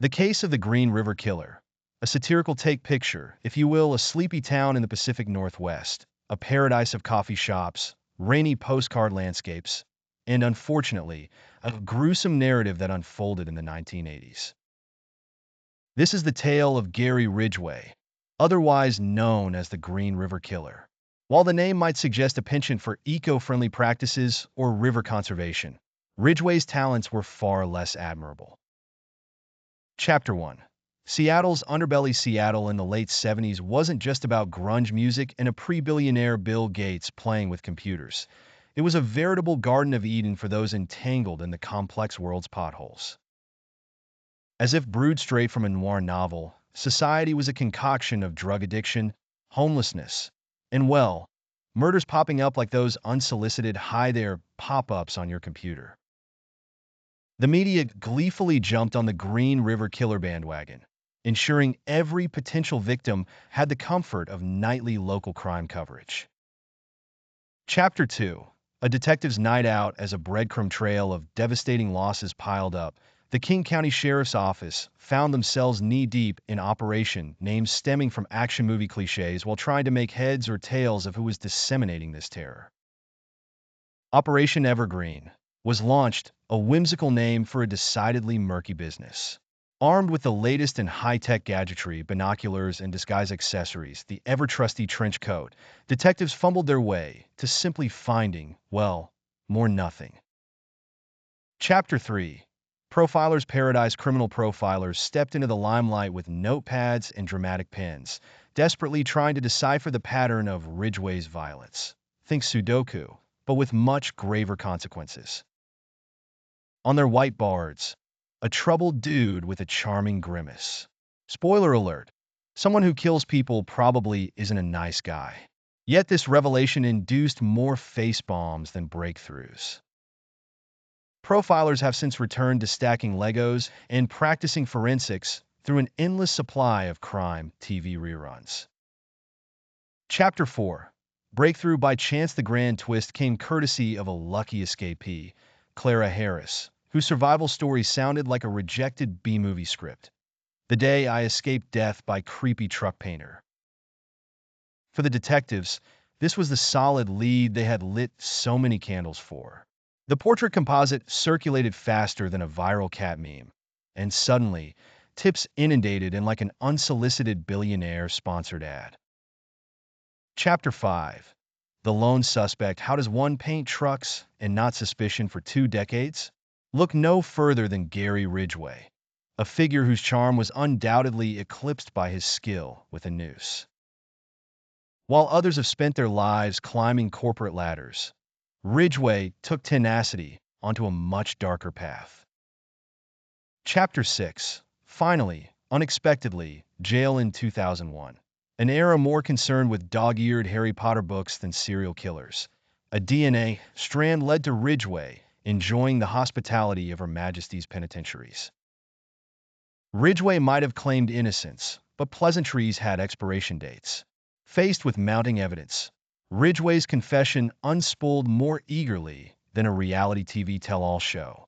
The Case of the Green River Killer, a satirical take picture, if you will, a sleepy town in the Pacific Northwest, a paradise of coffee shops, rainy postcard landscapes, and unfortunately, a gruesome narrative that unfolded in the 1980s. This is the tale of Gary Ridgway, otherwise known as the Green River Killer. While the name might suggest a penchant for eco-friendly practices or river conservation, Ridgway's talents were far less admirable. Chapter 1. Seattle's underbelly. Seattle in the late 70s wasn't just about grunge music and a pre-billionaire Bill Gates playing with computers. It was a veritable Garden of Eden for those entangled in the complex world's potholes. As if brewed straight from a noir novel, society was a concoction of drug addiction, homelessness, and, well, murders popping up like those unsolicited hi there pop-ups on your computer. The media gleefully jumped on the Green River Killer bandwagon, ensuring every potential victim had the comfort of nightly local crime coverage. Chapter 2. A detective's night out. As a breadcrumb trail of devastating losses piled up, the King County Sheriff's Office found themselves knee-deep in operation names stemming from action movie cliches while trying to make heads or tails of who was disseminating this terror. Operation Evergreen was launched, a whimsical name for a decidedly murky business. Armed with the latest in high-tech gadgetry, binoculars, and disguise accessories, the ever-trusty trench coat, detectives fumbled their way to simply finding, well, more nothing. Chapter 3. Profiler's Paradise. Criminal profilers stepped into the limelight with notepads and dramatic pens, desperately trying to decipher the pattern of Ridgway's violence. Think Sudoku, but with much graver consequences. On their whiteboards, a troubled dude with a charming grimace. Spoiler alert, someone who kills people probably isn't a nice guy. Yet this revelation induced more face bombs than breakthroughs. Profilers have since returned to stacking Legos and practicing forensics through an endless supply of crime TV reruns. Chapter 4. Breakthrough. By chance, the grand twist came courtesy of a lucky escapee, Clara Harris, whose survival story sounded like a rejected B-movie script. The Day I Escaped Death by Creepy Truck Painter. For the detectives, this was the solid lead they had lit so many candles for. The portrait composite circulated faster than a viral cat meme, and suddenly, tips inundated in like an unsolicited billionaire-sponsored ad. Chapter 5. The Lone Suspect. How does one paint trucks and not suspicion for 2 decades? Look no further than Gary Ridgway, a figure whose charm was undoubtedly eclipsed by his skill with a noose. While others have spent their lives climbing corporate ladders, Ridgway took tenacity onto a much darker path. Chapter 6. Finally, unexpectedly, jail in 2001. An era more concerned with dog-eared Harry Potter books than serial killers. A DNA strand led to Ridgway enjoying the hospitality of Her Majesty's penitentiaries. Ridgway might have claimed innocence, but pleasantries had expiration dates. Faced with mounting evidence, Ridgway's confession unspooled more eagerly than a reality TV tell-all show.